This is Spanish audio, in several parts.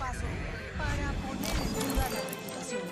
paso para poner en duda la reputación.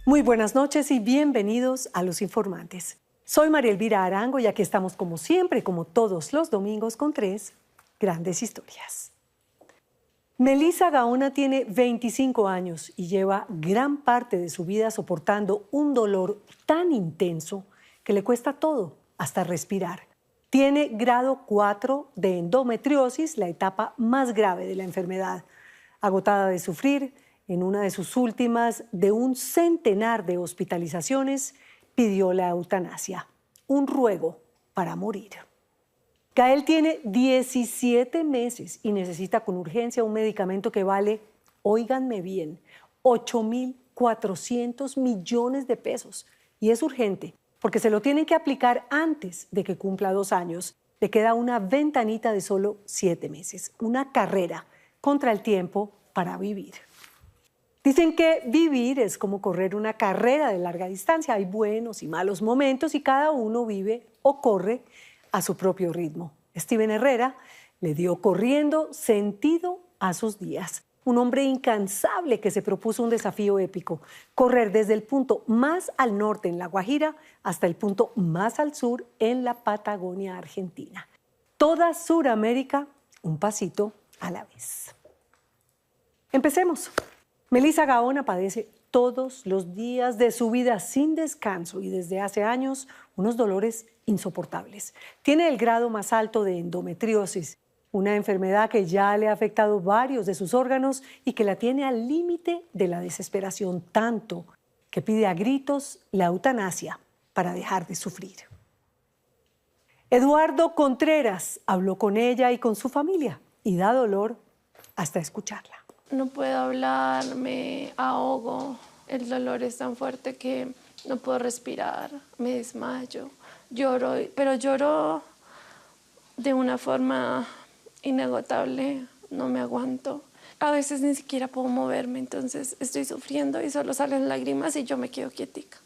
Muy buenas noches y bienvenidos a Los Informantes. Soy María Elvira Arango y aquí estamos como siempre, como todos los domingos, con tres grandes historias. Melissa Gaona tiene 25 años y lleva gran parte de su vida soportando un dolor tan intenso que le cuesta todo, hasta respirar. Tiene grado 4 de endometriosis, la etapa más grave de la enfermedad. Agotada de sufrir, en una de sus últimas de un centenar de hospitalizaciones, pidió la eutanasia, un ruego para morir. Gael tiene 17 meses y necesita con urgencia un medicamento que vale, óiganme bien, 8.400 millones de pesos. Y es urgente, porque se lo tienen que aplicar antes de que cumpla 2 años. Le queda una ventanita de solo 7 meses, una carrera contra el tiempo para vivir. Dicen que vivir es como correr una carrera de larga distancia. Hay buenos y malos momentos y cada uno vive o corre a su propio ritmo. Steven Herrera le dio corriendo sentido a sus días. Un hombre incansable que se propuso un desafío épico: correr desde el punto más al norte en La Guajira hasta el punto más al sur en la Patagonia Argentina. Toda Suramérica, un pasito a la vez. Empecemos. Melissa Gaona padece todos los días de su vida sin descanso y desde hace años unos dolores insoportables. Tiene el grado más alto de endometriosis, una enfermedad que ya le ha afectado varios de sus órganos y que la tiene al límite de la desesperación, tanto que pide a gritos la eutanasia para dejar de sufrir. Eduardo Contreras habló con ella y con su familia y da dolor hasta escucharla. No puedo hablar, me ahogo. El dolor es tan fuerte que no puedo respirar, me desmayo. Lloro, pero lloro de una forma inagotable, no me aguanto. A veces ni siquiera puedo moverme, entonces estoy sufriendo y solo salen lágrimas y yo me quedo quietica.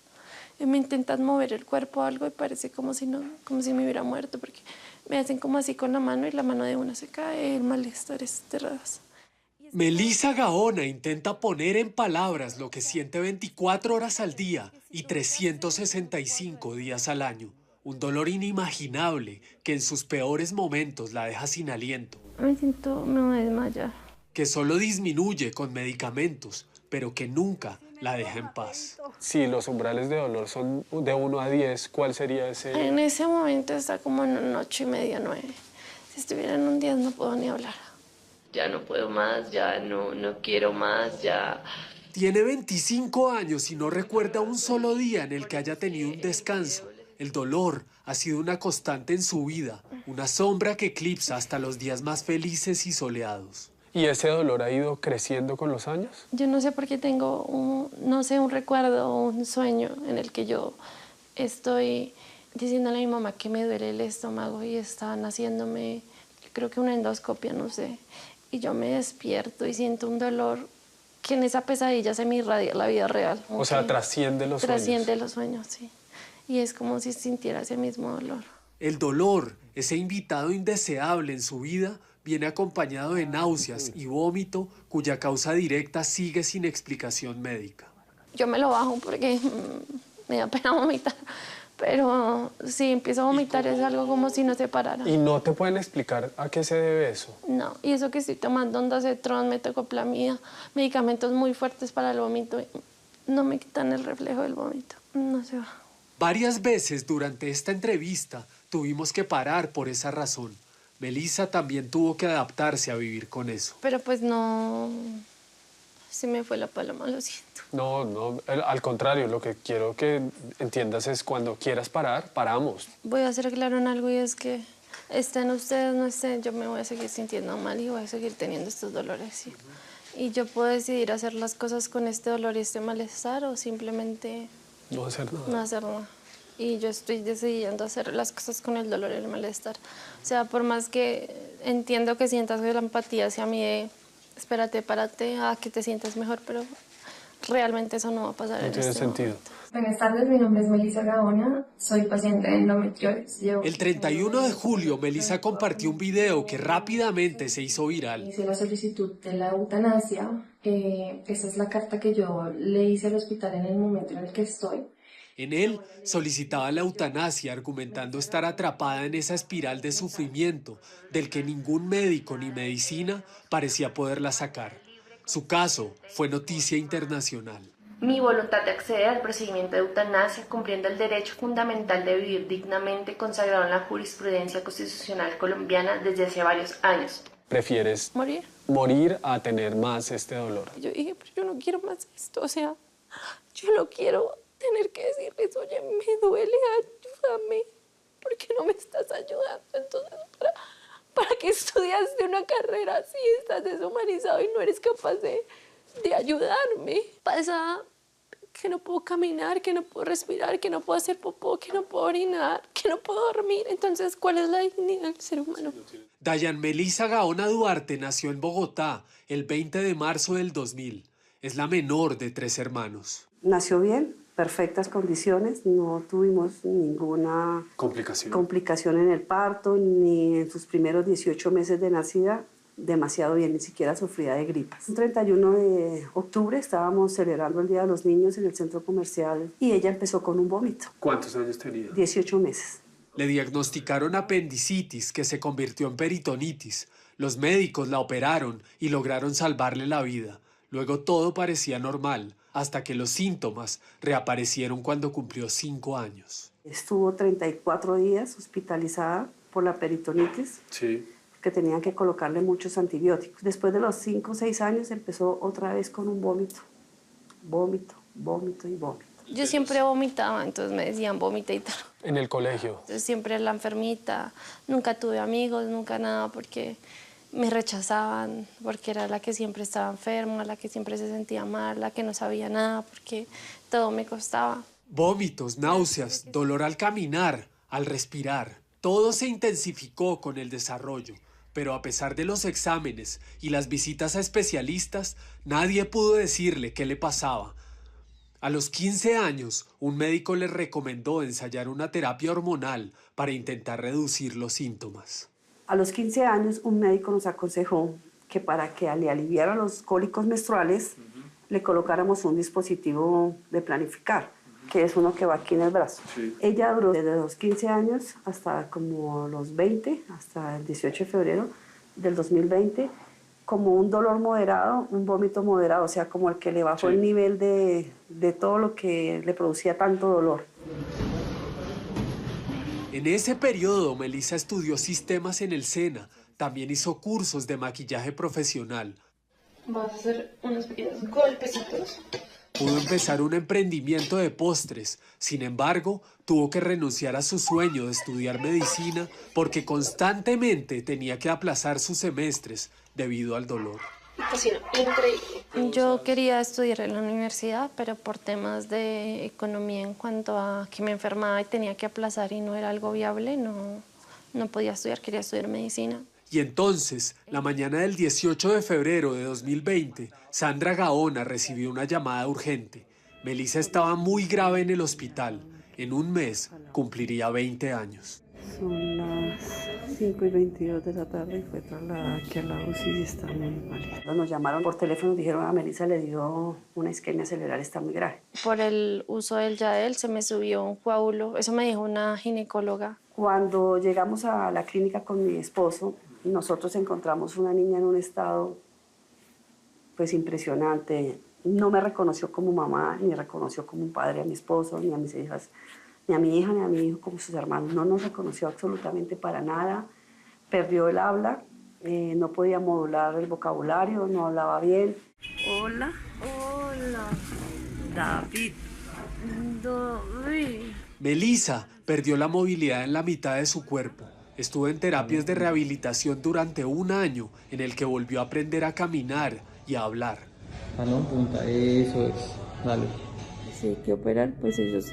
Y me intentan mover el cuerpo o algo y parece como si me hubiera muerto, porque me hacen como así con la mano y la mano de una se cae, el malestar es terrazo. Melissa Gaona intenta poner en palabras lo que siente 24 horas al día y 365 días al año. Un dolor inimaginable que en sus peores momentos la deja sin aliento. Me voy a desmayar. Que solo disminuye con medicamentos, pero que nunca la deja en paz. Si los umbrales de dolor son de 1 a 10, ¿cuál sería ese? En ese momento está como en un 8,5, 9. Si estuviera en un 10 no puedo ni hablar. Ya no puedo más, ya no quiero más, ya. Tiene 25 años y no recuerda un solo día en el que haya tenido un descanso. El dolor ha sido una constante en su vida, una sombra que eclipsa hasta los días más felices y soleados. ¿Y ese dolor ha ido creciendo con los años? Yo no sé por qué tengo un recuerdo, un sueño en el que yo estoy diciéndole a mi mamá que me duele el estómago y están haciéndome, creo que una endoscopia, no sé. Y yo me despierto y siento un dolor que en esa pesadilla se me irradia la vida real. O sea, trasciende los sueños. Trasciende los sueños, sí. Y es como si sintiera ese mismo dolor. El dolor, ese invitado indeseable en su vida, viene acompañado de náuseas y vómito cuya causa directa sigue sin explicación médica. Yo me lo bajo porque me da pena vomitar. Pero si empiezo a vomitar es algo como si no se parara. ¿Y no te pueden explicar a qué se debe eso? No, y eso que estoy tomando ondansetron, metoclopramida, medicamentos muy fuertes para el vómito, no me quitan el reflejo del vómito, no se va. Varias veces durante esta entrevista tuvimos que parar por esa razón. Melissa también tuvo que adaptarse a vivir con eso. Pero pues no, se me fue la paloma, lo siento. No, al contrario, lo que quiero que entiendas es cuando quieras parar, paramos. Voy a ser claro en algo y es que estén ustedes, no estén, yo me voy a seguir sintiendo mal y voy a seguir teniendo estos dolores. ¿Sí? Y yo puedo decidir hacer las cosas con este dolor y este malestar o simplemente No hacer nada. no hacer nada. Y yo estoy decidiendo hacer las cosas con el dolor y el malestar. O sea, por más que entiendo que sientas la empatía hacia mí de espérate, párate, a que te sientas mejor, pero realmente eso no va a pasar No en tiene este sentido. momento. Buenas tardes, mi nombre es Melissa Gaona, soy paciente de endometriosis. El 31 de julio, Melissa compartió un video que rápidamente se hizo viral. Hice la solicitud de la eutanasia, esa es la carta que yo le hice al hospital en el momento en el que estoy. En él solicitaba la eutanasia, argumentando estar atrapada en esa espiral de sufrimiento del que ningún médico ni medicina parecía poderla sacar. Su caso fue noticia internacional. Mi voluntad de acceder al procedimiento de eutanasia, cumpliendo el derecho fundamental de vivir dignamente consagrado en la jurisprudencia constitucional colombiana desde hace varios años. ¿Prefieres morir a tener más este dolor? Yo dije, pero yo no quiero más esto, o sea, yo no quiero tener que decirles, oye, me duele, ayúdame, ¿por qué no me estás ayudando? Entonces, ¿para qué estudiaste una carrera así? Estás deshumanizado y no eres capaz de ayudarme. Pasa que no puedo caminar, que no puedo respirar, que no puedo hacer popó, que no puedo orinar, que no puedo dormir. Entonces, ¿cuál es la dignidad del ser humano? Dayan Melissa Gaona Duarte nació en Bogotá el 20 de marzo del 2000. Es la menor de 3 hermanos. Nació bien, perfectas condiciones, no tuvimos ninguna complicación en el parto, ni en sus primeros 18 meses de nacida, demasiado bien, ni siquiera sufría de gripas. El 31 de octubre estábamos celebrando el Día de los Niños en el centro comercial y ella empezó con un vómito. ¿Cuántos años tenía? 18 meses. Le diagnosticaron apendicitis que se convirtió en peritonitis. Los médicos la operaron y lograron salvarle la vida. Luego todo parecía normal, hasta que los síntomas reaparecieron cuando cumplió 5 años. Estuvo 34 días hospitalizada por la peritonitis, que tenían que colocarle muchos antibióticos. Después de los 5 o 6 años empezó otra vez con un vómito. Vómito, vómito y vómito. Yo siempre vomitaba, entonces me decían vomita y tal. En el colegio. Entonces, siempre la enfermita, nunca tuve amigos, nunca nada, porque me rechazaban, porque era la que siempre estaba enferma, la que siempre se sentía mal, la que no sabía nada, porque todo me costaba. Vómitos, náuseas, dolor al caminar, al respirar. Todo se intensificó con el desarrollo, pero a pesar de los exámenes y las visitas a especialistas, nadie pudo decirle qué le pasaba. A los 15 años, un médico le recomendó ensayar una terapia hormonal para intentar reducir los síntomas. A los 15 años, un médico nos aconsejó que para que le aliviara los cólicos menstruales, le colocáramos un dispositivo de planificar, que es uno que va aquí en el brazo. Ella duró desde los 15 años hasta como los 20, hasta el 18 de febrero del 2020, como un dolor moderado, un vómito moderado, o sea, como el que le bajó el nivel de todo lo que le producía tanto dolor. En ese periodo, Melissa estudió sistemas en el SENA. También hizo cursos de maquillaje profesional. Vamos a hacer unos pequeños golpecitos. Pudo empezar un emprendimiento de postres. Sin embargo, tuvo que renunciar a su sueño de estudiar medicina porque constantemente tenía que aplazar sus semestres debido al dolor. Increíble. Yo quería estudiar en la universidad, pero por temas de economía en cuanto a que me enfermaba y tenía que aplazar y no era algo viable, no podía estudiar, quería estudiar medicina. Y entonces, la mañana del 18 de febrero de 2020, Sandra Gaona recibió una llamada urgente. Melissa estaba muy grave en el hospital. En un mes cumpliría 20 años. Son las 5:22 de la tarde y fue trasladada aquí a la UCI y está muy mal. Nos llamaron por teléfono y dijeron a Melissa le dio una isquemia cerebral, está muy grave. Por el uso del Yadel se me subió un coágulo, eso me dijo una ginecóloga. Cuando llegamos a la clínica con mi esposo, nosotros encontramos una niña en un estado pues impresionante. No me reconoció como mamá, ni reconoció como un padre a mi esposo, ni a mis hijas, ni a mi hija, ni a mi hijo como sus hermanos. No nos reconoció absolutamente para nada. Perdió el habla, no podía modular el vocabulario, no hablaba bien. Hola. Hola. David. David. Melissa perdió la movilidad en la mitad de su cuerpo. Estuvo en terapias de rehabilitación durante un año, en el que volvió a aprender a caminar y a hablar. No, punta, eso es, dale. Si hay que operar, pues ellos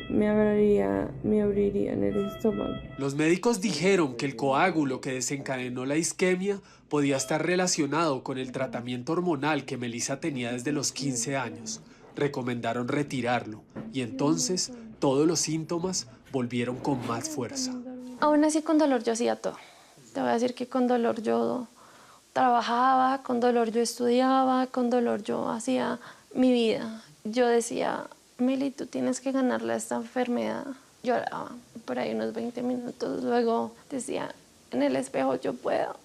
me abrirían el estómago. Los médicos dijeron que el coágulo que desencadenó la isquemia podía estar relacionado con el tratamiento hormonal que Melissa tenía desde los 15 años. Recomendaron retirarlo y entonces todos los síntomas volvieron con más fuerza. Aún así con dolor yo hacía todo. Te voy a decir que con dolor yo trabajaba, con dolor yo estudiaba, con dolor yo hacía mi vida. Yo decía, Meli, tú tienes que ganarle a esta enfermedad. Lloraba por ahí unos 20 minutos. Luego decía, en el espejo yo puedo.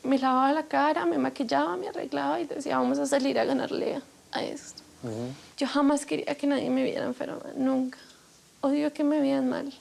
Me lavaba la cara, me maquillaba, me arreglaba y decía, vamos a salir a ganarle a esto. Yo jamás quería que nadie me viera enferma, nunca. Odio que me vean mal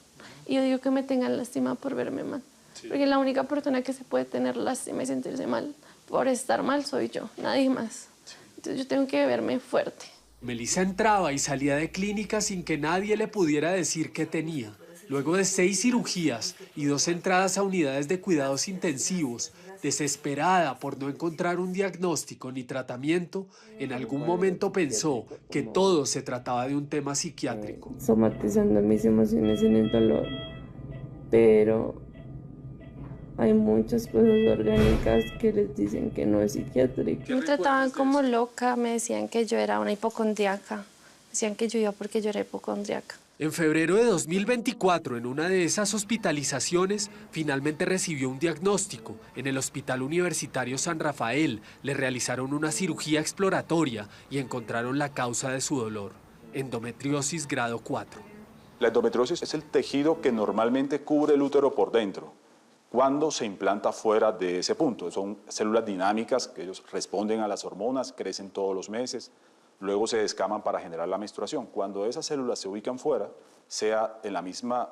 y odio que me tengan lástima por verme mal. Sí. Porque la única persona que se puede tener lástima y sentirse mal por estar mal soy yo, nadie más. Sí. Entonces yo tengo que verme fuerte. Melissa entraba y salía de clínica sin que nadie le pudiera decir qué tenía. Luego de 6 cirugías y 2 entradas a unidades de cuidados intensivos, desesperada por no encontrar un diagnóstico ni tratamiento, en algún momento pensó que todo se trataba de un tema psiquiátrico. Somatizando mis emociones en el dolor, pero hay muchas cosas orgánicas que les dicen que no es psiquiátrico. Me trataban como loca, me decían que yo era una hipocondriaca, decían que yo iba porque yo era hipocondriaca. En febrero de 2024, en una de esas hospitalizaciones, finalmente recibió un diagnóstico. En el Hospital Universitario San Rafael le realizaron una cirugía exploratoria y encontraron la causa de su dolor: endometriosis grado 4. La endometriosis es el tejido que normalmente cubre el útero por dentro cuando se implanta fuera de ese punto. Son células dinámicas que ellos responden a las hormonas, crecen todos los meses. Luego se descaman para generar la menstruación. Cuando esas células se ubican fuera, sea en la misma,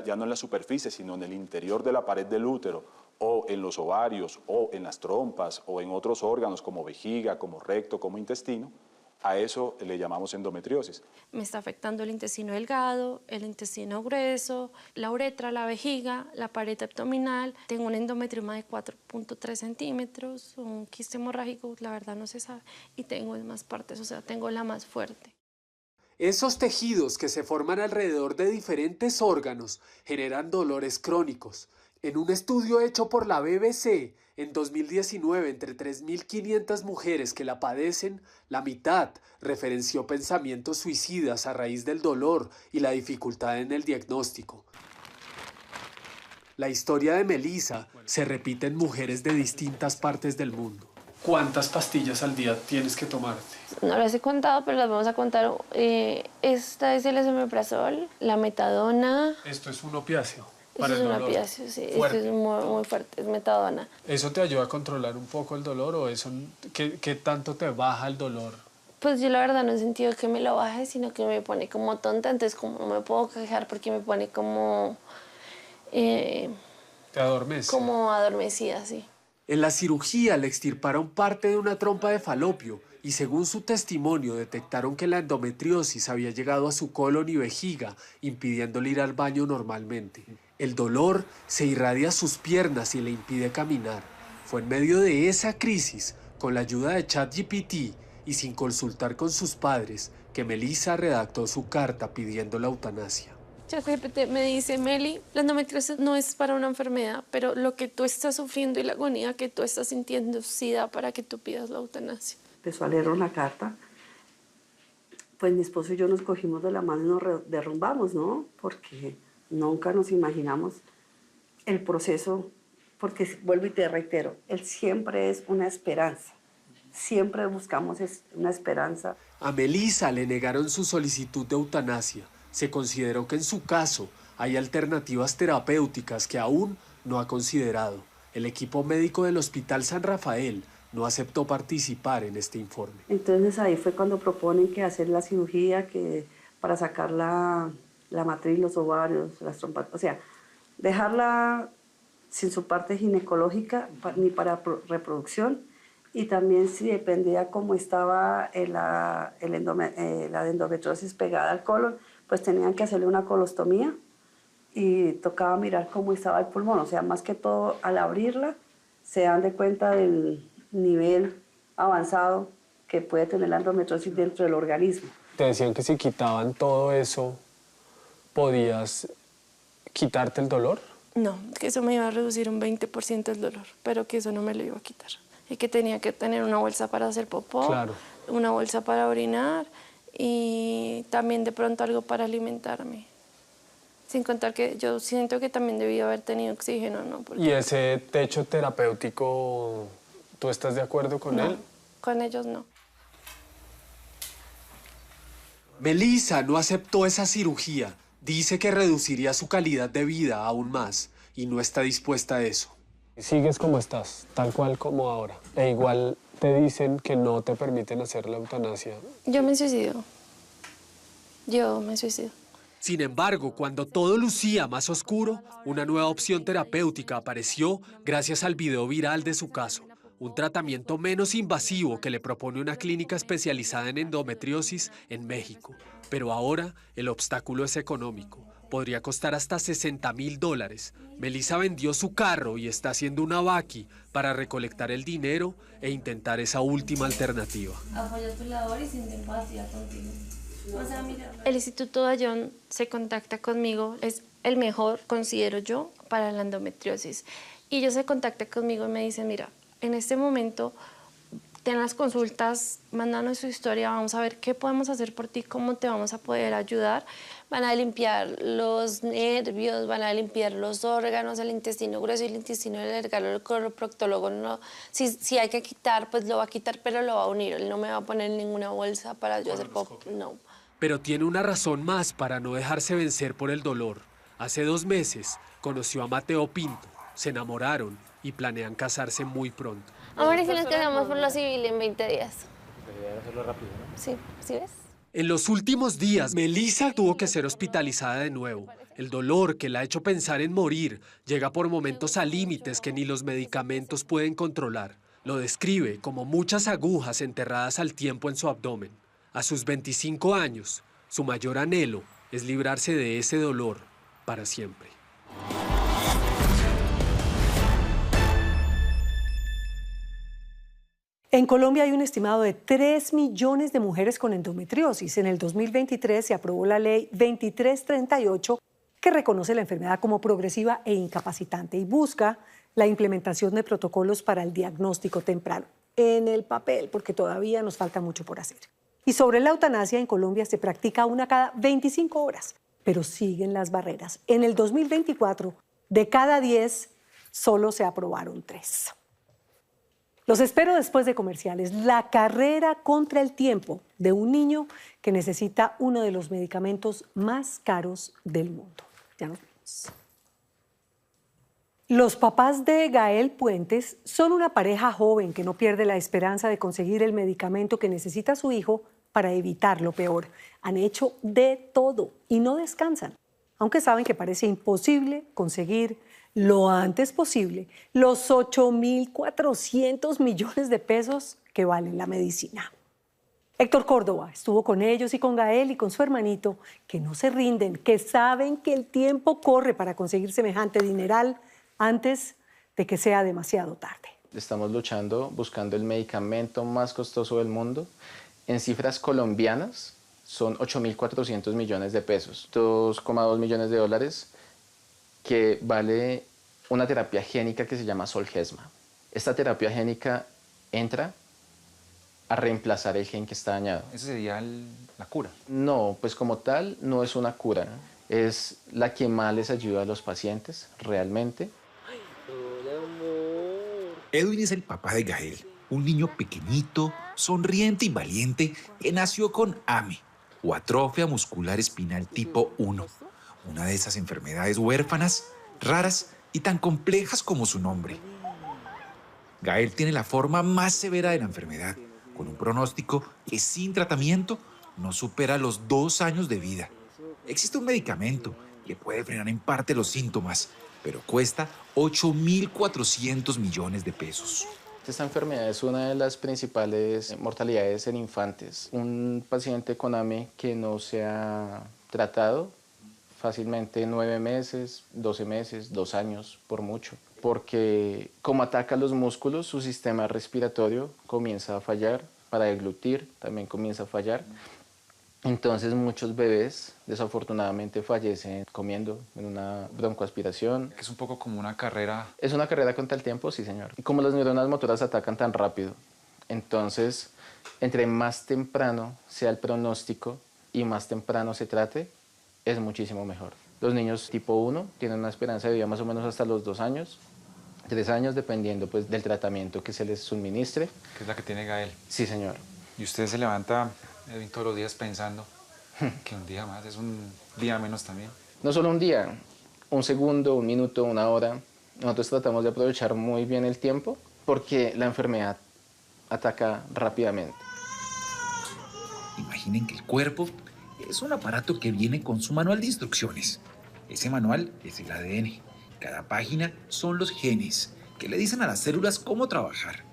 ya no en la superficie, sino en el interior de la pared del útero, o en los ovarios, o en las trompas, o en otros órganos como vejiga, como recto, como intestino, a eso le llamamos endometriosis. Me está afectando el intestino delgado, el intestino grueso, la uretra, la vejiga, la pared abdominal. Tengo un endometrioma de 4.3 centímetros, un quiste hemorrágico, la verdad no se sabe, y tengo en más partes, o sea, tengo la más fuerte. Esos tejidos que se forman alrededor de diferentes órganos generan dolores crónicos. En un estudio hecho por la BBC, en 2019, entre 3.500 mujeres que la padecen, la mitad referenció pensamientos suicidas a raíz del dolor y la dificultad en el diagnóstico. La historia de Melissa se repite en mujeres de distintas partes del mundo. ¿Cuántas pastillas al día tienes que tomarte? No las he contado, pero las vamos a contar. Esta es el esomeprazol, la metadona. Esto es un opiáceo. Esto es un opiáceo, sí. Esto es muy fuerte, es metadona. ¿Eso te ayuda a controlar un poco el dolor o eso qué tanto te baja el dolor? Pues yo la verdad no he sentido que me lo baje, sino que me pone como tonta, entonces como no me puedo quejar porque me pone como... ¿Te adormece? Como adormecida, sí. En la cirugía le extirparon parte de una trompa de falopio y según su testimonio detectaron que la endometriosis había llegado a su colon y vejiga, impidiéndole ir al baño normalmente. El dolor se irradia a sus piernas y le impide caminar. Fue en medio de esa crisis, con la ayuda de ChatGPT y sin consultar con sus padres, que Melissa redactó su carta pidiendo la eutanasia. ChatGPT me dice, Meli, la endometriosis no es para una enfermedad, pero lo que tú estás sufriendo y la agonía que tú estás sintiendo sí da para que tú pidas la eutanasia. Empezó a leer la carta, pues mi esposo y yo nos cogimos de la mano y nos derrumbamos, ¿no? Porque nunca nos imaginamos el proceso, porque vuelvo y te reitero, él siempre es una esperanza, siempre buscamos una esperanza. A Melissa le negaron su solicitud de eutanasia. Se consideró que en su caso hay alternativas terapéuticas que aún no ha considerado. El equipo médico del Hospital San Rafael no aceptó participar en este informe. Entonces ahí fue cuando proponen que hacer la cirugía para sacar la matriz, los ovarios, las trompas, o sea, dejarla sin su parte ginecológica ni para reproducción, y también si dependía cómo estaba la endometriosis pegada al colon, pues tenían que hacerle una colostomía y tocaba mirar cómo estaba el pulmón. O sea, más que todo, al abrirla, se dan de cuenta del nivel avanzado que puede tener la endometriosis dentro del organismo. Te decían que si quitaban todo eso, ¿podías quitarte el dolor? No, que eso me iba a reducir un 20% el dolor, pero que eso no me lo iba a quitar. Y que tenía que tener una bolsa para hacer popó, Claro. una bolsa para orinar y también de pronto algo para alimentarme. Sin contar que yo siento que también debí haber tenido oxígeno, ¿no? Porque ¿Y ese techo terapéutico, tú estás de acuerdo con él? con ellos no. Melissa no aceptó esa cirugía. Dice que reduciría su calidad de vida aún más y no está dispuesta a eso. Sigues como estás, tal cual como ahora. E igual te dicen que no te permiten hacer la eutanasia. Yo me suicido. Yo me suicido. Sin embargo, cuando todo lucía más oscuro, una nueva opción terapéutica apareció gracias al video viral de su caso. Un tratamiento menos invasivo que le propone una clínica especializada en endometriosis en México. Pero ahora el obstáculo es económico. Podría costar hasta $60,000. Melissa vendió su carro y está haciendo una vaqui para recolectar el dinero e intentar esa última alternativa. Apoya tu labor y siente empatía contigo. O sea, mira. El Instituto Dayón se contacta conmigo, es el mejor, considero yo, para la endometriosis. Y ellos se contactan conmigo y me dicen, mira, en este momento ten las consultas, mándanos su historia, vamos a ver qué podemos hacer por ti, cómo te vamos a poder ayudar. Van a limpiar los nervios, van a limpiar los órganos, el intestino grueso y el intestino delgado. El coloproctólogo no, si hay que quitar, pues lo va a quitar, pero lo va a unir. Él no me va a poner ninguna bolsa para yo hacer pop, no. Pero tiene una razón más para no dejarse vencer por el dolor. Hace 2 meses conoció a Mateo Pinto, se enamoraron y planean casarse muy pronto. Amor, ¿y si nos quedamos por lo civil en 20 días? Debería hacerlo rápido, ¿no? Sí, ¿sí ves? En los últimos días, Melissa tuvo que ser hospitalizada de nuevo. El dolor que la ha hecho pensar en morir llega por momentos a límites que ni los medicamentos pueden controlar. Lo describe como muchas agujas enterradas al tiempo en su abdomen. A sus 25 años, su mayor anhelo es librarse de ese dolor para siempre. En Colombia hay un estimado de 3 millones de mujeres con endometriosis. En el 2023 se aprobó la ley 2338 que reconoce la enfermedad como progresiva e incapacitante y busca la implementación de protocolos para el diagnóstico temprano. En el papel, porque todavía nos falta mucho por hacer. Y sobre la eutanasia, en Colombia se practica una cada 25 horas, pero siguen las barreras. En el 2024, de cada 10, solo se aprobaron 3. Los espero después de comerciales. La carrera contra el tiempo de un niño que necesita uno de los medicamentos más caros del mundo. Ya nos vemos. Los papás de Gael Puentes son una pareja joven que no pierde la esperanza de conseguir el medicamento que necesita su hijo para evitar lo peor. Han hecho de todo y no descansan, aunque saben que parece imposible conseguir lo antes posible los 8.400 millones de pesos que vale la medicina. Héctor Córdoba estuvo con ellos y con Gael y con su hermanito, que no se rinden, que saben que el tiempo corre para conseguir semejante dineral antes de que sea demasiado tarde. Estamos luchando, buscando el medicamento más costoso del mundo. En cifras colombianas son 8.400 millones de pesos, 2,2 millones de dólares, que vale una terapia génica que se llama Zolgensma. Esta terapia génica entra a reemplazar el gen que está dañado. ¿Esa sería la cura? No, pues como tal no es una cura, es la que más les ayuda a los pacientes realmente. Edwin es el papá de Gael, un niño pequeñito, sonriente y valiente que nació con AME, o atrofia muscular espinal tipo 1, una de esas enfermedades huérfanas, raras y tan complejas como su nombre. Gael tiene la forma más severa de la enfermedad, con un pronóstico que sin tratamiento no supera los 2 años de vida. Existe un medicamento que puede frenar en parte los síntomas, pero cuesta 8.400 millones de pesos. Esta enfermedad es una de las principales mortalidades en infantes. Un paciente con AME que no se ha tratado fácilmente 9 meses, 12 meses, 2 años por mucho, porque como ataca los músculos, su sistema respiratorio comienza a fallar, para deglutir también comienza a fallar. Entonces muchos bebés desafortunadamente fallecen comiendo en una broncoaspiración. Es un poco como una carrera. Es una carrera contra el tiempo, sí señor. Y como las neuronas motoras atacan tan rápido, entonces entre más temprano sea el pronóstico y más temprano se trate, es muchísimo mejor. Los niños tipo 1 tienen una esperanza de vida más o menos hasta los 2 años, 3 años, dependiendo pues, del tratamiento que se les suministre. Que es la que tiene Gael. Sí, señor. Y usted se levanta todos los días pensando que un día más es un día menos también. No solo un día, un segundo, un minuto, una hora. Nosotros tratamos de aprovechar muy bien el tiempo porque la enfermedad ataca rápidamente. Imaginen que el cuerpo es un aparato que viene con su manual de instrucciones. Ese manual es el ADN. Cada página son los genes que le dicen a las células cómo trabajar.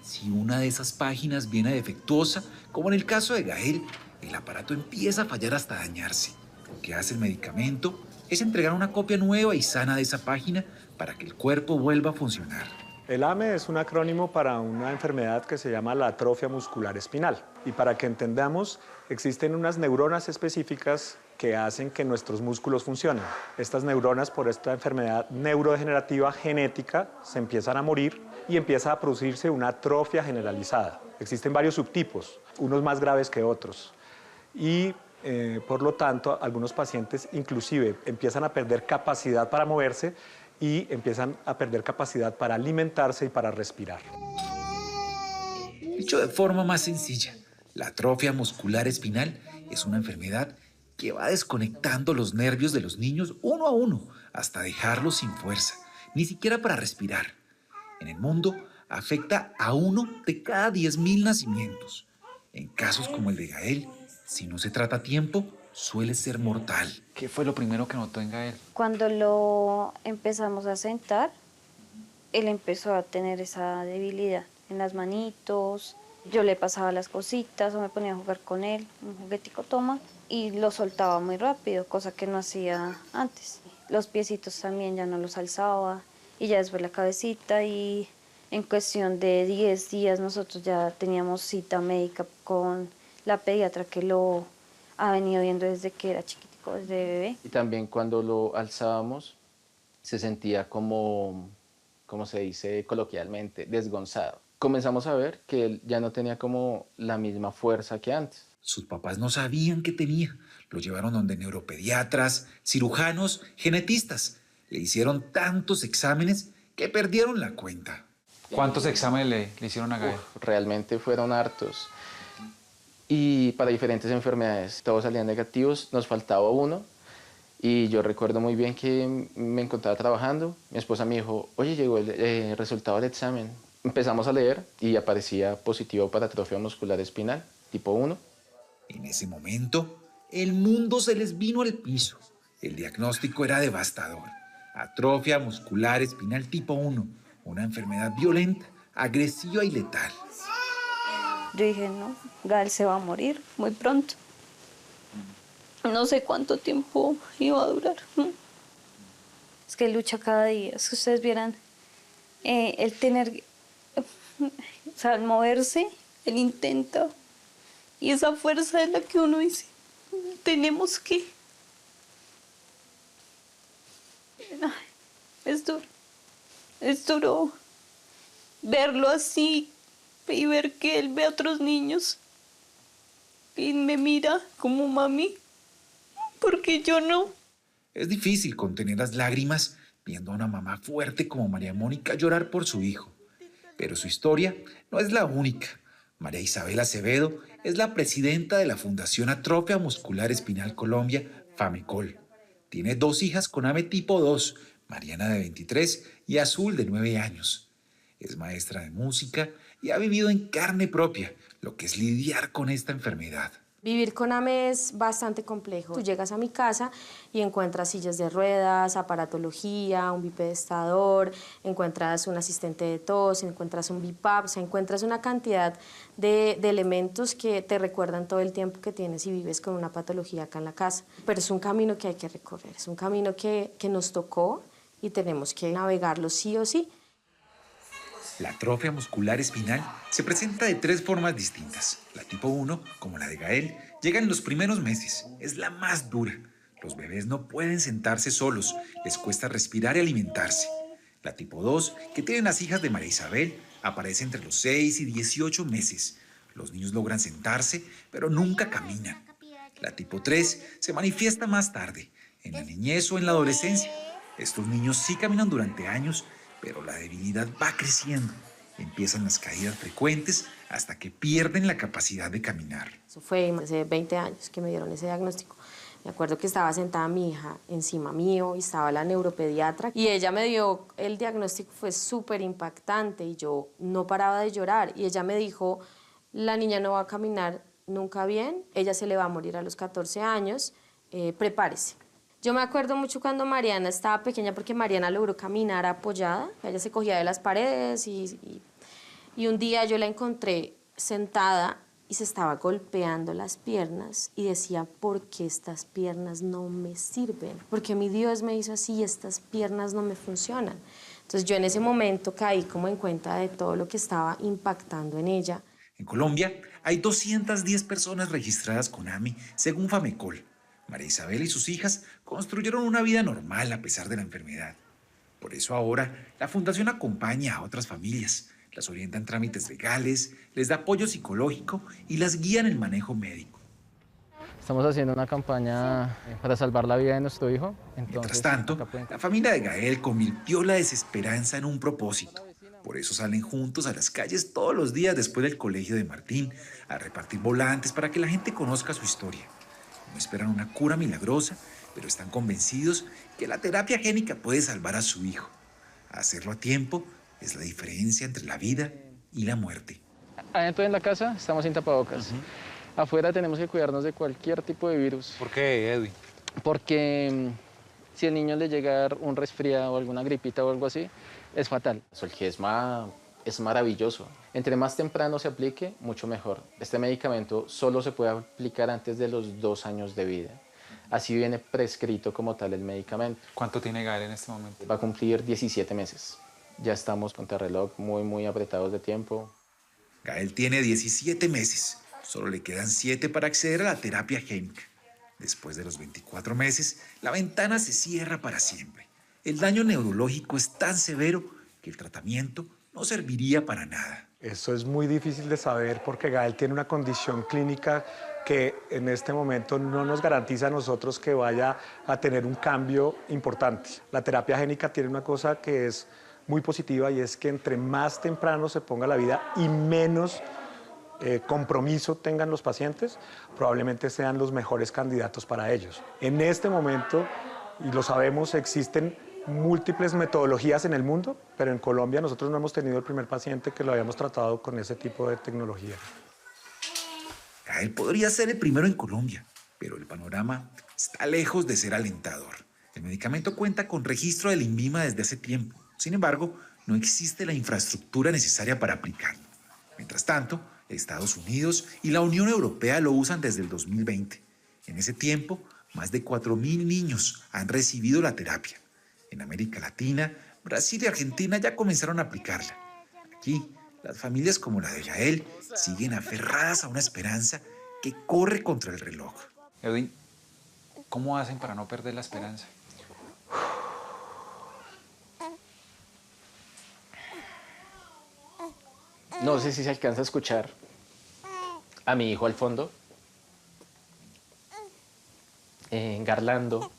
Si una de esas páginas viene defectuosa, como en el caso de Gael, el aparato empieza a fallar hasta dañarse. Lo que hace el medicamento es entregar una copia nueva y sana de esa página para que el cuerpo vuelva a funcionar. El AME es un acrónimo para una enfermedad que se llama la atrofia muscular espinal. Y para que entendamos, existen unas neuronas específicas que hacen que nuestros músculos funcionen. Estas neuronas, por esta enfermedad neurodegenerativa genética, se empiezan a morir y empieza a producirse una atrofia generalizada. Existen varios subtipos, unos más graves que otros. Y por lo tanto, algunos pacientes inclusive empiezan a perder capacidad para moverse y empiezan a perder capacidad para alimentarse y para respirar. Dicho de forma más sencilla, la atrofia muscular espinal es una enfermedad que va desconectando los nervios de los niños uno a uno hasta dejarlos sin fuerza, ni siquiera para respirar. En el mundo afecta a 1 de cada 10.000 nacimientos. En casos como el de Gael, si no se trata a tiempo, suele ser mortal. ¿Qué fue lo primero que notó en Gael? Cuando lo empezamos a sentar, él empezó a tener esa debilidad en las manitos. Yo le pasaba las cositas o me ponía a jugar con él, un juguetico toma, y lo soltaba muy rápido, cosa que no hacía antes. Los piecitos también ya no los alzaba, y ya después la cabecita, y en cuestión de 10 días nosotros ya teníamos cita médica con la pediatra que lo ha venido viendo desde que era chiquitico, desde bebé. Y también cuando lo alzábamos se sentía como se dice coloquialmente, desgonzado. Comenzamos a ver que él ya no tenía como la misma fuerza que antes. Sus papás no sabían qué tenía. Lo llevaron donde neuropediatras, cirujanos, genetistas. Le hicieron tantos exámenes que perdieron la cuenta. ¿Cuántos exámenes le hicieron a Gael? Realmente fueron hartos. Y para diferentes enfermedades, todos salían negativos, nos faltaba uno. Y yo recuerdo muy bien que me encontraba trabajando. Mi esposa me dijo, oye, llegó el resultado del examen. Empezamos a leer y aparecía positivo para atrofia muscular espinal, tipo 1. En ese momento, el mundo se les vino al piso. El diagnóstico era devastador. Atrofia muscular espinal tipo 1, una enfermedad violenta, agresiva y letal. Yo dije, no, Gael se va a morir muy pronto. No sé cuánto tiempo iba a durar. Es que lucha cada día. Es que ustedes vieran el tener, o sea, el moverse, el intenta. Y esa fuerza es la que uno dice, tenemos que. Es duro verlo así y ver que él ve a otros niños y me mira como mami, porque yo no. Es difícil contener las lágrimas viendo a una mamá fuerte como María Mónica llorar por su hijo. Pero su historia no es la única. María Isabel Acevedo es la presidenta de la Fundación Atrofia Muscular Espinal Colombia, FAMECOL. Tiene 2 hijas con AME tipo 2, Mariana de 23 y Azul de 9 años. Es maestra de música y ha vivido en carne propia lo que es lidiar con esta enfermedad. Vivir con AME es bastante complejo. Tú llegas a mi casa y encuentras sillas de ruedas, aparatología, un bipedestador, encuentras un asistente de tos, encuentras un BiPAP, o sea, encuentras una cantidad de elementos que te recuerdan todo el tiempo que tienes y vives con una patología acá en la casa. Pero es un camino que hay que recorrer, es un camino que nos tocó y tenemos que navegarlo sí o sí. La atrofia muscular espinal se presenta de 3 formas distintas. La tipo 1, como la de Gael, llega en los primeros meses. Es la más dura. Los bebés no pueden sentarse solos, les cuesta respirar y alimentarse. La tipo 2, que tienen las hijas de María Isabel, aparece entre los 6 y 18 meses. Los niños logran sentarse, pero nunca caminan. La tipo 3 se manifiesta más tarde, en la niñez o en la adolescencia. Estos niños sí caminan durante años, pero la debilidad va creciendo. Empiezan las caídas frecuentes hasta que pierden la capacidad de caminar. Eso fue hace 20 años que me dieron ese diagnóstico. Me acuerdo que estaba sentada mi hija encima mío y estaba la neuropediatra y ella me dio el diagnóstico, fue súper impactante y yo no paraba de llorar. Y ella me dijo, la niña no va a caminar nunca bien, ella se le va a morir a los 14 años, prepárese. Yo me acuerdo mucho cuando Mariana estaba pequeña porque Mariana logró caminar apoyada, ella se cogía de las paredes y un día yo la encontré sentada y se estaba golpeando las piernas y decía, ¿por qué estas piernas no me sirven? Porque mi Dios me hizo así y estas piernas no me funcionan. Entonces yo en ese momento caí como en cuenta de todo lo que estaba impactando en ella. En Colombia hay 210 personas registradas con AMI, según Famecol. María Isabel y sus hijas construyeron una vida normal a pesar de la enfermedad. Por eso ahora la Fundación acompaña a otras familias, las orienta en trámites legales, les da apoyo psicológico y las guía en el manejo médico. Estamos haciendo una campaña para salvar la vida de nuestro hijo. Mientras tanto, la familia de Gael convirtió la desesperanza en un propósito. Por eso salen juntos a las calles todos los días después del colegio de Martín, a repartir volantes para que la gente conozca su historia. No esperan una cura milagrosa, pero están convencidos que la terapia génica puede salvar a su hijo. Hacerlo a tiempo es la diferencia entre la vida y la muerte. Adentro en la casa estamos sin tapabocas. Afuera tenemos que cuidarnos de cualquier tipo de virus. ¿Por qué, Edwin? Porque si al niño le llega un resfriado o alguna gripita o algo así, es fatal. Zolgensma es maravilloso. Entre más temprano se aplique, mucho mejor. Este medicamento solo se puede aplicar antes de los 2 años de vida. Así viene prescrito como tal el medicamento. ¿Cuánto tiene Gael en este momento? Va a cumplir 17 meses. Ya estamos contra reloj muy apretados de tiempo. Gael tiene 17 meses. Solo le quedan 7 para acceder a la terapia génica. Después de los 24 meses, la ventana se cierra para siempre. El daño neurológico es tan severo que el tratamiento no serviría para nada. Eso es muy difícil de saber porque Gael tiene una condición clínica que en este momento no nos garantiza a nosotros que vaya a tener un cambio importante. La terapia génica tiene una cosa que es muy positiva y es que entre más temprano se ponga la vida y menos compromiso tengan los pacientes, probablemente sean los mejores candidatos para ellos. En este momento, y lo sabemos, existen múltiples metodologías en el mundo, pero en Colombia nosotros no hemos tenido el primer paciente que lo habíamos tratado con ese tipo de tecnología. Gael podría ser el primero en Colombia, pero el panorama está lejos de ser alentador. El medicamento cuenta con registro del INVIMA desde hace tiempo. Sin embargo, no existe la infraestructura necesaria para aplicarlo. Mientras tanto, Estados Unidos y la Unión Europea lo usan desde el 2020. En ese tiempo, más de 4.000 niños han recibido la terapia. En América Latina, Brasil y Argentina ya comenzaron a aplicarla. Aquí, las familias como la de Gael siguen aferradas a una esperanza que corre contra el reloj. Edwin, ¿cómo hacen para no perder la esperanza? No sé si se alcanza a escuchar a mi hijo al fondo, garlando,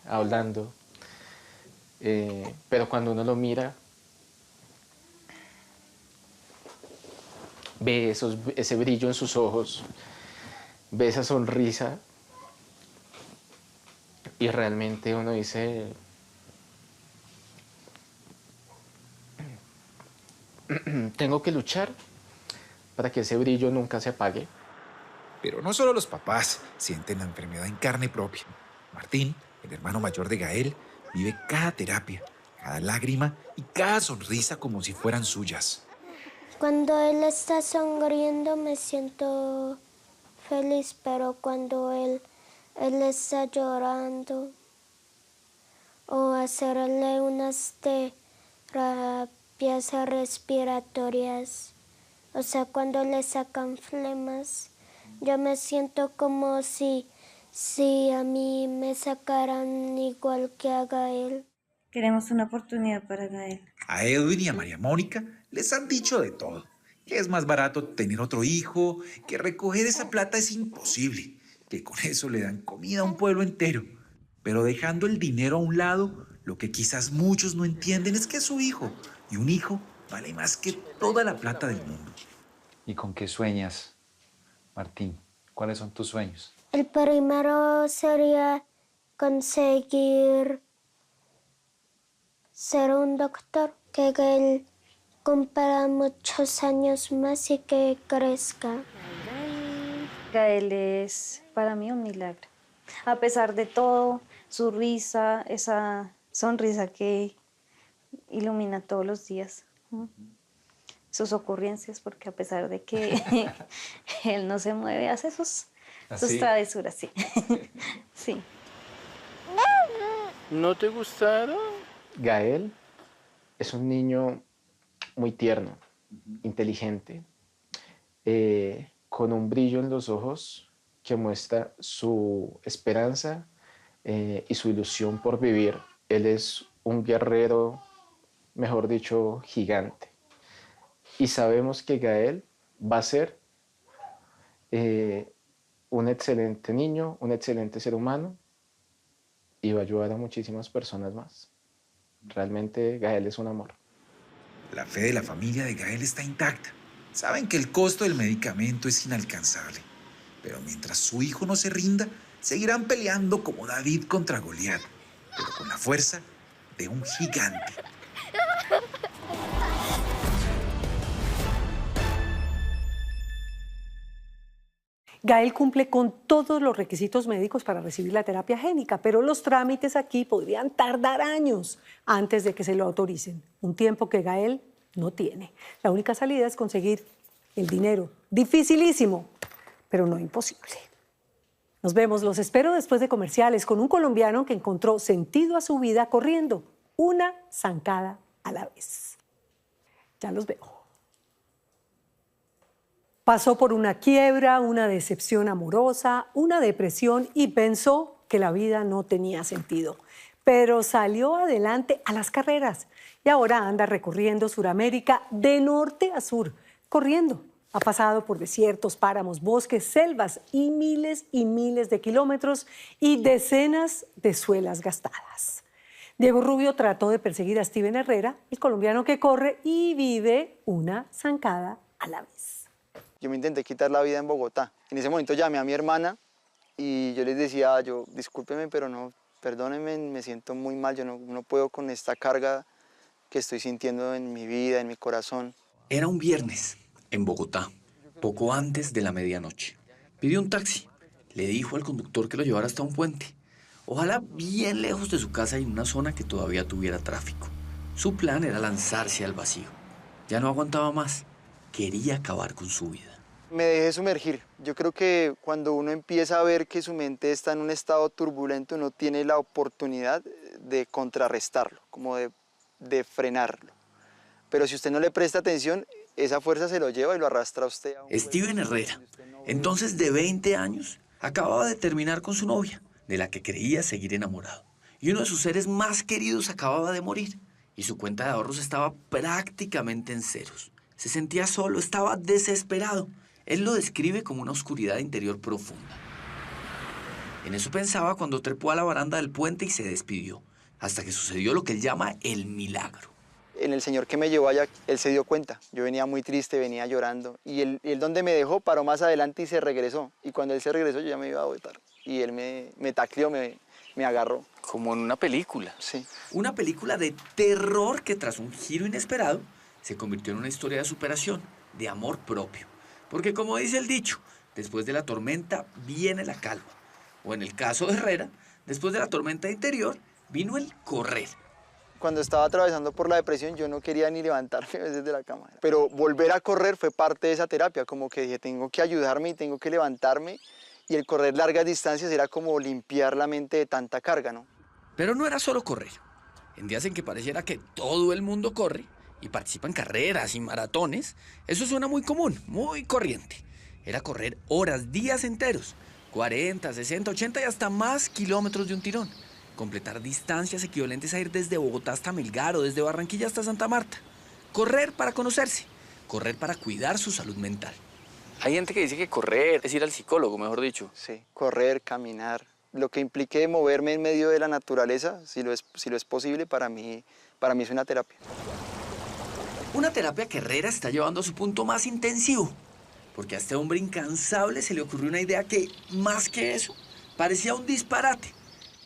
hablando, pero cuando uno lo mira, ve ese brillo en sus ojos, ve esa sonrisa y realmente uno dice, tengo que luchar para que ese brillo nunca se apague. Pero no solo los papás sienten la enfermedad en carne propia. Martín, el hermano mayor de Gael, vive cada terapia, cada lágrima y cada sonrisa como si fueran suyas. Cuando él está sonriendo me siento feliz, pero cuando él está llorando o hacerle unas terapias respiratorias, o sea, cuando le sacan flemas, yo me siento como si a mí me sacaran igual que a Gael. Queremos una oportunidad para Gael. A Edwin y a María Mónica les han dicho de todo. Que es más barato tener otro hijo, que recoger esa plata es imposible, que con eso le dan comida a un pueblo entero. Pero dejando el dinero a un lado, lo que quizás muchos no entienden es que es su hijo, y un hijo vale más que toda la plata del mundo. ¿Y con qué sueñas, Martín? ¿Cuáles son tus sueños? El primero sería conseguir ser un doctor, que Gael cumpla muchos años más y que crezca. Gael es para mí un milagro. A pesar de todo, su risa, esa sonrisa que ilumina todos los días. Sus ocurrencias, porque a pesar de que él no se mueve, hace sus travesuras, sí. Sí. ¿No te gustaron? Gael es un niño muy tierno, inteligente, con un brillo en los ojos que muestra su esperanza y su ilusión por vivir. Él es un guerrero, mejor dicho, gigante. Y sabemos que Gael va a ser un excelente niño, un excelente ser humano y va a ayudar a muchísimas personas más. Realmente Gael es un amor. La fe de la familia de Gael está intacta. Saben que el costo del medicamento es inalcanzable. Pero mientras su hijo no se rinda, seguirán peleando como David contra Goliat, pero con la fuerza de un gigante. Gael cumple con todos los requisitos médicos para recibir la terapia génica, pero los trámites aquí podrían tardar años antes de que se lo autoricen, un tiempo que Gael no tiene. La única salida es conseguir el dinero. Dificilísimo, pero no imposible. Nos vemos, los espero después de comerciales con un colombiano que encontró sentido a su vida corriendo una zancada a la vez. Ya los veo. Pasó por una quiebra, una decepción amorosa, una depresión y pensó que la vida no tenía sentido. Pero salió adelante a las carreras y ahora anda recorriendo Sudamérica de norte a sur, corriendo. Ha pasado por desiertos, páramos, bosques, selvas y miles de kilómetros y decenas de suelas gastadas. Diego Rubio trató de perseguir a Steven Herrera, el colombiano que corre y vive una zancada a la vez. Yo me intenté quitar la vida en Bogotá. En ese momento llamé a mi hermana y yo les decía, discúlpeme, pero no, perdónenme, me siento muy mal, yo no puedo con esta carga que estoy sintiendo en mi vida, en mi corazón. Era un viernes, en Bogotá, poco antes de la medianoche. Pidió un taxi, le dijo al conductor que lo llevara hasta un puente, ojalá bien lejos de su casa y en una zona que todavía tuviera tráfico. Su plan era lanzarse al vacío. Ya no aguantaba más. Quería acabar con su vida. Me dejé sumergir. Yo creo que cuando uno empieza a ver que su mente está en un estado turbulento, uno tiene la oportunidad de contrarrestarlo, como de frenarlo. Pero si usted no le presta atención, esa fuerza se lo lleva y lo arrastra a usted. Steven Herrera, entonces de 20 años, acababa de terminar con su novia, de la que creía seguir enamorado. Y uno de sus seres más queridos acababa de morir. Y su cuenta de ahorros estaba prácticamente en ceros. Se sentía solo, estaba desesperado. Él lo describe como una oscuridad interior profunda. En eso pensaba cuando trepó a la baranda del puente y se despidió, hasta que sucedió lo que él llama el milagro. En el señor que me llevó allá, él se dio cuenta. Yo venía muy triste, venía llorando. Y él donde me dejó, paró más adelante y se regresó. Y cuando él se regresó, yo ya me iba a botar. Y él me tacleó, me agarró. Como en una película. Sí. Una película de terror que tras un giro inesperado se convirtió en una historia de superación, de amor propio. Porque como dice el dicho, después de la tormenta viene la calma. O en el caso de Herrera, después de la tormenta interior, vino el correr. Cuando estaba atravesando por la depresión, yo no quería ni levantarme a veces de la cama. Pero volver a correr fue parte de esa terapia, como que dije, tengo que ayudarme y tengo que levantarme. Y el correr largas distancias era como limpiar la mente de tanta carga, ¿no? Pero no era solo correr. En días en que pareciera que todo el mundo corre y participa en carreras y maratones, eso suena muy común, muy corriente. Era correr horas, días enteros, 40, 60, 80 y hasta más kilómetros de un tirón. Completar distancias equivalentes a ir desde Bogotá hasta Melgar o desde Barranquilla hasta Santa Marta. Correr para conocerse, correr para cuidar su salud mental. Hay gente que dice que correr es ir al psicólogo, mejor dicho. Sí, correr, caminar, lo que implique moverme en medio de la naturaleza, si lo es posible, para mí es una terapia. Una terapia que Herrera está llevando a su punto más intensivo, porque a este hombre incansable se le ocurrió una idea que, más que eso, parecía un disparate.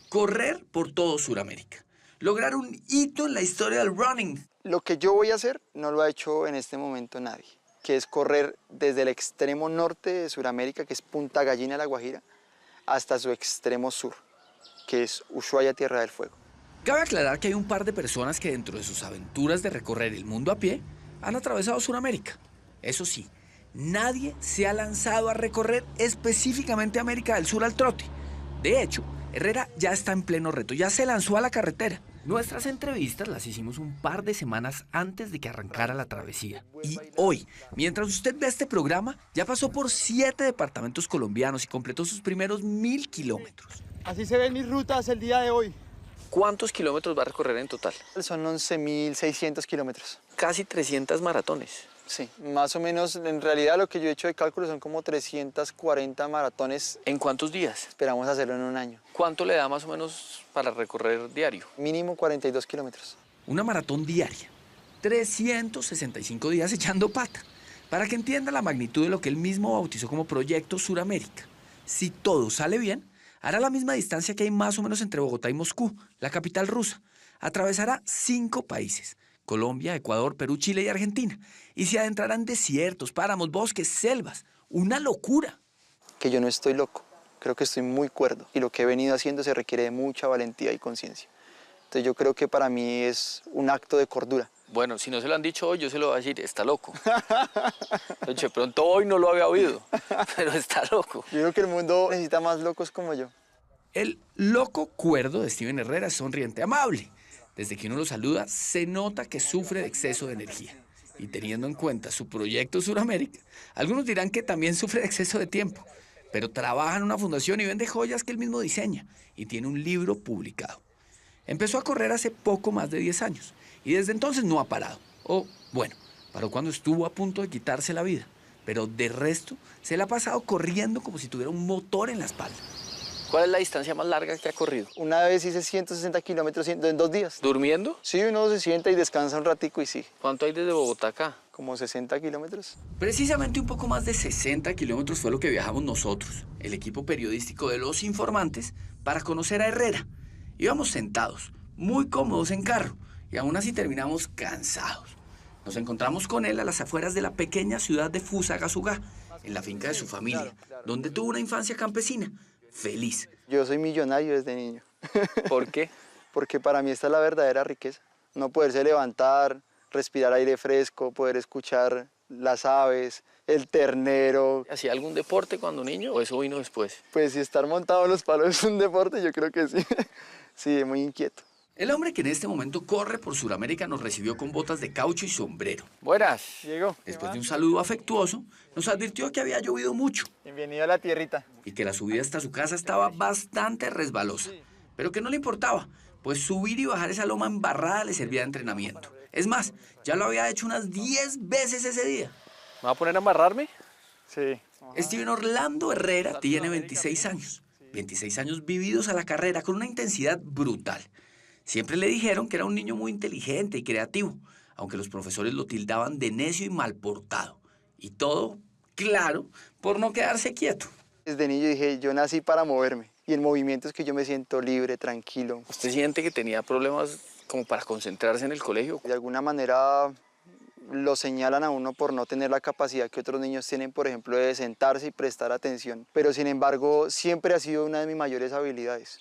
Correr por todo Sudamérica. Lograr un hito en la historia del running. Lo que yo voy a hacer no lo ha hecho en este momento nadie, que es correr desde el extremo norte de Sudamérica, que es Punta Gallina, La Guajira, hasta su extremo sur, que es Ushuaia, Tierra del Fuego. Cabe aclarar que hay un par de personas que dentro de sus aventuras de recorrer el mundo a pie han atravesado Sudamérica. Eso sí, nadie se ha lanzado a recorrer específicamente América del Sur al trote. De hecho, Herrera ya está en pleno reto, ya se lanzó a la carretera. Nuestras entrevistas las hicimos un par de semanas antes de que arrancara la travesía. Y hoy, mientras usted ve este programa, ya pasó por 7 departamentos colombianos y completó sus primeros 1000 kilómetros. Así se ven mis rutas el día de hoy. ¿Cuántos kilómetros va a recorrer en total? Son 11.600 kilómetros. Casi 300 maratones. Sí, más o menos, en realidad lo que yo he hecho de cálculo son como 340 maratones. ¿En cuántos días? Esperamos hacerlo en un año. ¿Cuánto le da más o menos para recorrer diario? Mínimo 42 kilómetros. Una maratón diaria, 365 días echando pata, para que entienda la magnitud de lo que él mismo bautizó como Proyecto Suramérica. Si todo sale bien, hará la misma distancia que hay más o menos entre Bogotá y Moscú, la capital rusa. Atravesará 5 países. Colombia, Ecuador, Perú, Chile y Argentina. Y se adentrarán desiertos, páramos, bosques, selvas. ¡Una locura! Que yo no estoy loco, creo que estoy muy cuerdo. Y lo que he venido haciendo se requiere de mucha valentía y conciencia. Entonces yo creo que para mí es un acto de cordura. Bueno, si no se lo han dicho hoy, yo se lo voy a decir, está loco. De pronto hoy no lo había oído, pero está loco. Yo creo que el mundo necesita más locos como yo. El loco cuerdo de Steven Herrera es sonriente, amable. Desde que uno lo saluda, se nota que sufre de exceso de energía. Y teniendo en cuenta su proyecto Suramérica, algunos dirán que también sufre de exceso de tiempo. Pero trabaja en una fundación y vende joyas que él mismo diseña. Y tiene un libro publicado. Empezó a correr hace poco más de 10 años. Y desde entonces no ha parado. O, bueno, paró cuando estuvo a punto de quitarse la vida. Pero de resto, se le ha pasado corriendo como si tuviera un motor en la espalda. ¿Cuál es la distancia más larga que ha corrido? Una vez hice 160 kilómetros en 2 días. ¿Durmiendo? Sí, uno se sienta y descansa un ratico y sí. ¿Cuánto hay desde Bogotá acá? Como 60 kilómetros. Precisamente un poco más de 60 kilómetros fue lo que viajamos nosotros, el equipo periodístico de Los Informantes, para conocer a Herrera. Íbamos sentados, muy cómodos en carro, y aún así terminamos cansados. Nos encontramos con él a las afueras de la pequeña ciudad de Fusagasugá, en la finca de su familia, donde tuvo una infancia campesina. Feliz. Yo soy millonario desde niño. ¿Por qué? Porque para mí esta es la verdadera riqueza. No poderse levantar, respirar aire fresco, poder escuchar las aves, el ternero. ¿Hacía algún deporte cuando niño o eso vino después? Pues si estar montado en los palos es un deporte, yo creo que sí. Sí, muy inquieto. El hombre que en este momento corre por Sudamérica nos recibió con botas de caucho y sombrero. Buenas. Llegó. Después de un saludo afectuoso, nos advirtió que había llovido mucho. Bienvenido a la tierrita. Y que la subida hasta su casa estaba bastante resbalosa. Pero que no le importaba, pues subir y bajar esa loma embarrada le servía de entrenamiento. Es más, ya lo había hecho unas 10 veces ese día. ¿Me va a poner a amarrarme? Sí. Steven Orlando Herrera tiene 26 años. 26 años vividos a la carrera con una intensidad brutal. Siempre le dijeron que era un niño muy inteligente y creativo, aunque los profesores lo tildaban de necio y mal portado. Y todo, claro, por no quedarse quieto. Desde niño dije, yo nací para moverme. Y en movimiento es que yo me siento libre, tranquilo. ¿Usted siente que tenía problemas como para concentrarse en el colegio? De alguna manera lo señalan a uno por no tener la capacidad que otros niños tienen, por ejemplo, de sentarse y prestar atención. Pero sin embargo, siempre ha sido una de mis mayores habilidades.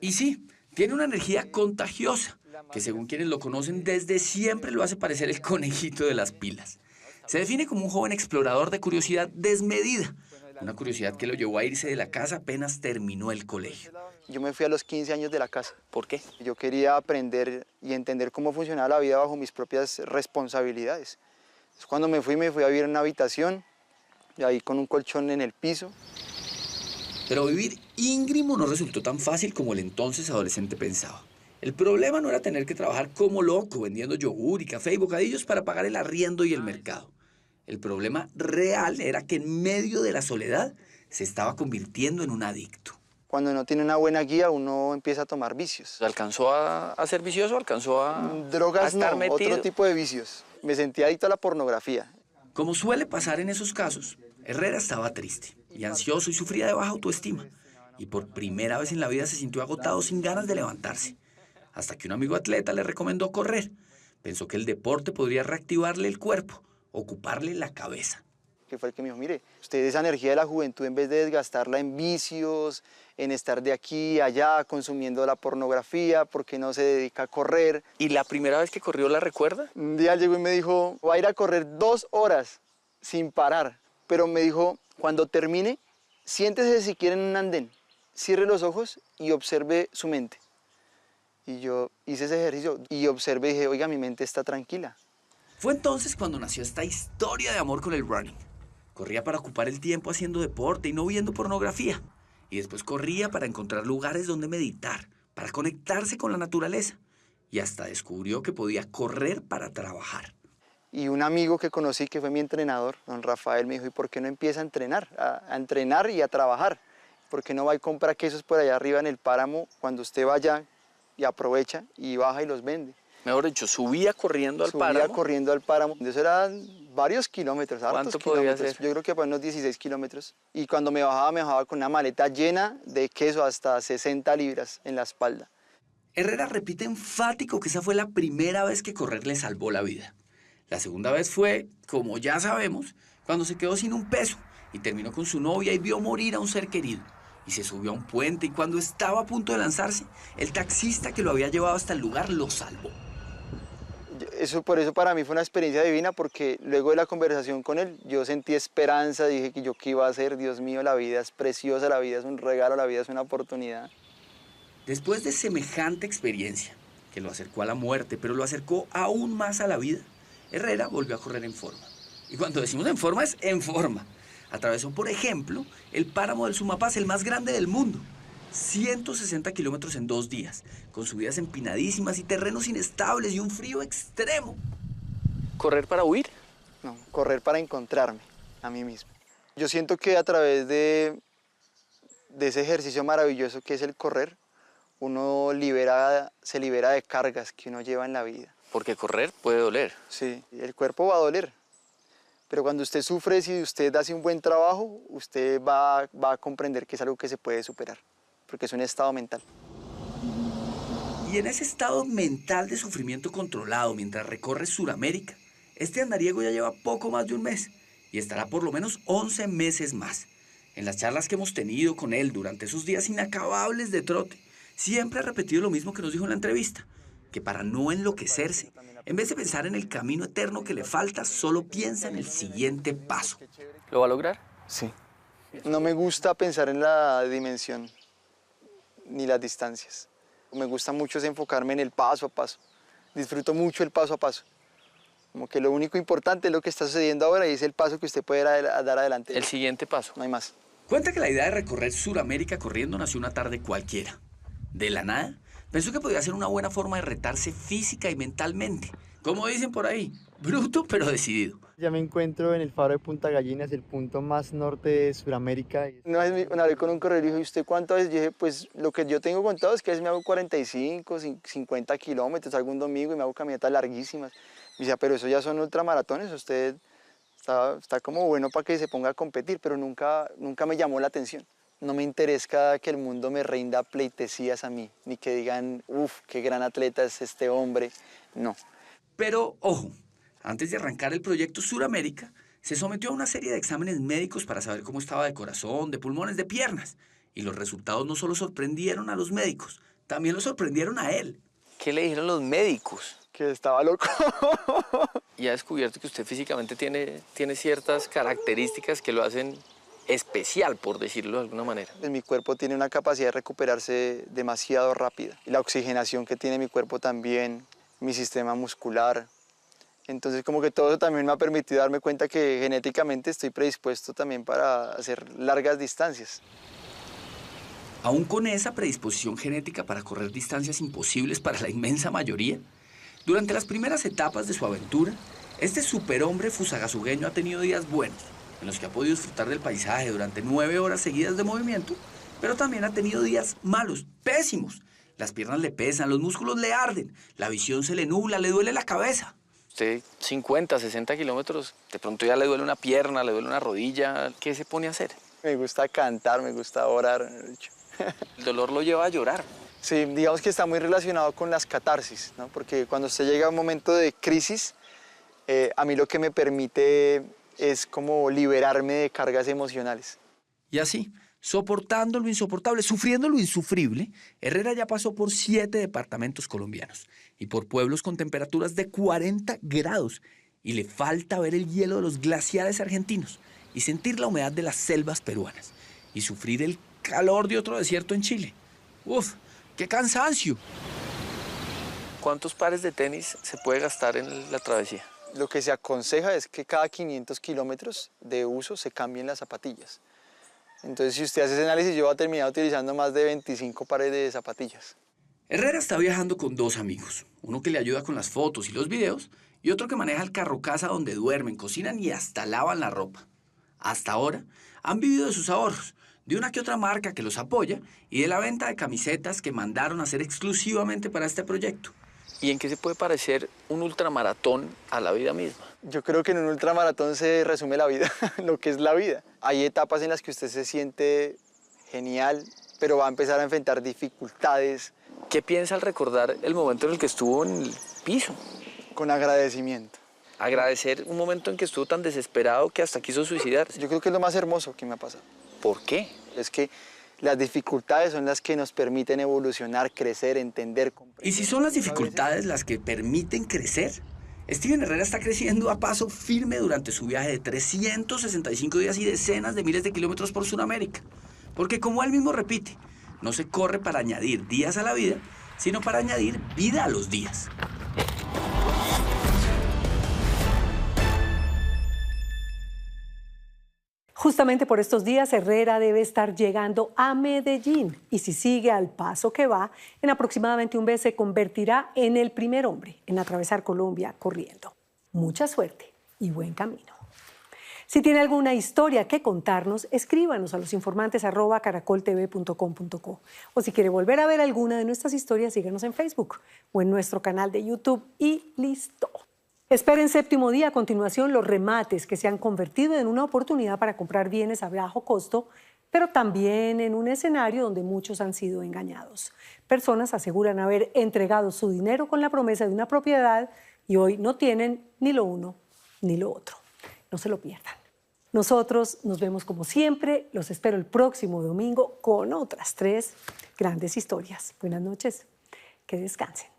Y sí, tiene una energía contagiosa, que según quienes lo conocen desde siempre lo hace parecer el conejito de las pilas. Se define como un joven explorador de curiosidad desmedida, una curiosidad que lo llevó a irse de la casa apenas terminó el colegio. Yo me fui a los 15 años de la casa. ¿Por qué? Yo quería aprender y entender cómo funcionaba la vida bajo mis propias responsabilidades. Entonces, cuando me fui a vivir en una habitación, y ahí con un colchón en el piso. Pero vivir íngrimo no resultó tan fácil como el entonces adolescente pensaba. El problema no era tener que trabajar como loco vendiendo yogur y café y bocadillos para pagar el arriendo y el mercado. El problema real era que en medio de la soledad se estaba convirtiendo en un adicto. Cuando no tiene una buena guía, uno empieza a tomar vicios. ¿Alcanzó a ser vicioso? ¿Alcanzó a drogas? estar No, metido? otro tipo de vicios. Me sentía adicto a la pornografía. Como suele pasar en esos casos, Herrera estaba triste y ansioso y sufría de baja autoestima. Y por primera vez en la vida se sintió agotado sin ganas de levantarse. Hasta que un amigo atleta le recomendó correr. Pensó que el deporte podría reactivarle el cuerpo, ocuparle la cabeza. Que fue el que me dijo, mire, usted esa energía de la juventud, en vez de desgastarla en vicios, en estar de aquí a allá consumiendo la pornografía, ¿por qué no se dedica a correr? ¿Y la primera vez que corrió la recuerda? Un día llegó y me dijo, va a ir a correr 2 horas sin parar. Pero me dijo, cuando termine, siéntese si quiere en un andén, cierre los ojos y observe su mente. Y yo hice ese ejercicio y observé y dije, oiga, mi mente está tranquila. Fue entonces cuando nació esta historia de amor con el running. Corría para ocupar el tiempo haciendo deporte y no viendo pornografía. Y después corría para encontrar lugares donde meditar, para conectarse con la naturaleza. Y hasta descubrió que podía correr para trabajar. Y un amigo que conocí, que fue mi entrenador, don Rafael, me dijo, ¿y por qué no empieza a entrenar? A entrenar y a trabajar. ¿Por qué no va y compra quesos por allá arriba en el páramo cuando usted vaya y aprovecha y baja y los vende? Mejor dicho, subía corriendo al páramo. Subía corriendo al páramo. Eso eran varios kilómetros, ¿Cuánto podía hacer? Yo creo que para unos 16 kilómetros. Y cuando me bajaba con una maleta llena de queso hasta 60 libras en la espalda. Herrera repite enfático que esa fue la primera vez que correr le salvó la vida. La segunda vez fue, como ya sabemos, cuando se quedó sin un peso y terminó con su novia y vio morir a un ser querido. Y se subió a un puente y cuando estaba a punto de lanzarse, el taxista que lo había llevado hasta el lugar lo salvó. Por eso para mí fue una experiencia divina, porque luego de la conversación con él, yo sentí esperanza, dije que yo qué iba a hacer, Dios mío, la vida es preciosa, la vida es un regalo, la vida es una oportunidad. Después de semejante experiencia, que lo acercó a la muerte, pero lo acercó aún más a la vida, Herrera volvió a correr en forma. Y cuando decimos en forma, es en forma. Atravesó, por ejemplo, el páramo del Sumapaz, el más grande del mundo. 160 kilómetros en 2 días, con subidas empinadísimas y terrenos inestables y un frío extremo. ¿Correr para huir? No, correr para encontrarme a mí mismo. Yo siento que a través de ese ejercicio maravilloso que es el correr, uno se libera de cargas que uno lleva en la vida. Porque correr puede doler. Sí, el cuerpo va a doler. Pero cuando usted sufre, si usted hace un buen trabajo, usted va a comprender que es algo que se puede superar, porque es un estado mental. Y en ese estado mental de sufrimiento controlado mientras recorre Suramérica, este andariego ya lleva poco más de un mes y estará por lo menos 11 meses más. En las charlas que hemos tenido con él durante esos días inacabables de trote, siempre ha repetido lo mismo que nos dijo en la entrevista, que para no enloquecerse, en vez de pensar en el camino eterno que le falta, solo piensa en el siguiente paso. ¿Lo va a lograr? Sí. No me gusta pensar en la dimensión ni las distancias. Me gusta mucho es enfocarme en el paso a paso. Disfruto mucho el paso a paso. Como que lo único importante es lo que está sucediendo ahora y es el paso que usted puede dar adelante. El siguiente paso. No hay más. Cuenta que la idea de recorrer Suramérica corriendo nació una tarde cualquiera. De la nada, pensó que podía ser una buena forma de retarse física y mentalmente. Como dicen por ahí, bruto pero decidido. Ya me encuentro en el faro de Punta Gallinas, el punto más norte de Sudamérica. Una vez me hablé con un corredor y dijo, ¿y usted cuántas veces? Yo dije, pues lo que yo tengo contado es que a veces me hago 45, 50 kilómetros algún domingo y me hago caminatas larguísimas. Me decía, pero eso ya son ultramaratones, usted está como bueno para que se ponga a competir, pero nunca me llamó la atención. No me interesa que el mundo me rinda pleitesías a mí, ni que digan, uff, qué gran atleta es este hombre. No. Pero, ojo, Antes de arrancar el proyecto Suramérica, se sometió a una serie de exámenes médicos para saber cómo estaba de corazón, de pulmones, de piernas. Y los resultados no solo sorprendieron a los médicos, también lo sorprendieron a él. ¿Qué le dijeron los médicos? Que estaba loco. Y ha descubierto que usted físicamente tiene ciertas características que lo hacen especial, por decirlo de alguna manera. Mi cuerpo tiene una capacidad de recuperarse demasiado rápida. Y la oxigenación que tiene mi cuerpo también, mi sistema muscular. Entonces como que todo eso también me ha permitido darme cuenta que genéticamente estoy predispuesto también para hacer largas distancias. Aún con esa predisposición genética para correr distancias imposibles para la inmensa mayoría, durante las primeras etapas de su aventura, este superhombre fusagasugueño ha tenido días buenos, en los que ha podido disfrutar del paisaje durante 9 horas seguidas de movimiento, pero también ha tenido días malos, pésimos. Las piernas le pesan, los músculos le arden, la visión se le nubla, le duele la cabeza. Usted 50, 60 kilómetros, de pronto ya le duele una pierna, le duele una rodilla. ¿Qué se pone a hacer? Me gusta cantar, me gusta orar. El dolor lo lleva a llorar. Sí, digamos que está muy relacionado con las catarsis, ¿no? Porque cuando usted llega a un momento de crisis, a mí lo que me permite es como liberarme de cargas emocionales. Y así, soportando lo insoportable, sufriendo lo insufrible, Herrera ya pasó por 7 departamentos colombianos y por pueblos con temperaturas de 40 grados. Y le falta ver el hielo de los glaciares argentinos y sentir la humedad de las selvas peruanas y sufrir el calor de otro desierto en Chile. ¡Uf! ¡Qué cansancio! ¿Cuántos pares de tenis se puede gastar en la travesía? Lo que se aconseja es que cada 500 kilómetros de uso se cambien las zapatillas. Entonces, si usted hace ese análisis, yo voy a terminar utilizando más de 25 pares de zapatillas. Herrera está viajando con 2 amigos, uno que le ayuda con las fotos y los videos y otro que maneja el carro casa donde duermen, cocinan y hasta lavan la ropa. Hasta ahora han vivido de sus ahorros, de una que otra marca que los apoya y de la venta de camisetas que mandaron a hacer exclusivamente para este proyecto. ¿Y en qué se puede parecer un ultramaratón a la vida misma? Yo creo que en un ultramaratón se resume la vida, lo que es la vida. Hay etapas en las que usted se siente genial, pero va a empezar a enfrentar dificultades. ¿Qué piensa al recordar el momento en el que estuvo en el piso? Con agradecimiento. Agradecer un momento en que estuvo tan desesperado que hasta quiso suicidarse. Yo creo que es lo más hermoso que me ha pasado. ¿Por qué? Es que las dificultades son las que nos permiten evolucionar, crecer, entender, comprender. Y si son las dificultades las que permiten crecer, Steven Herrera está creciendo a paso firme durante su viaje de 365 días y decenas de miles de kilómetros por Sudamérica. Porque como él mismo repite, no se corre para añadir días a la vida, sino para añadir vida a los días. Justamente por estos días, Herrera debe estar llegando a Medellín y si sigue al paso que va, en aproximadamente un mes se convertirá en el primer hombre en atravesar Colombia corriendo. Mucha suerte y buen camino. Si tiene alguna historia que contarnos, escríbanos a losinformantes@caracoltv.com.co. O si quiere volver a ver alguna de nuestras historias, síganos en Facebook o en nuestro canal de YouTube y listo. Esperen Séptimo Día, a continuación los remates que se han convertido en una oportunidad para comprar bienes a bajo costo, pero también en un escenario donde muchos han sido engañados. Personas aseguran haber entregado su dinero con la promesa de una propiedad y hoy no tienen ni lo uno ni lo otro. No se lo pierdan. Nosotros nos vemos como siempre, los espero el próximo domingo con otras 3 grandes historias. Buenas noches, que descansen.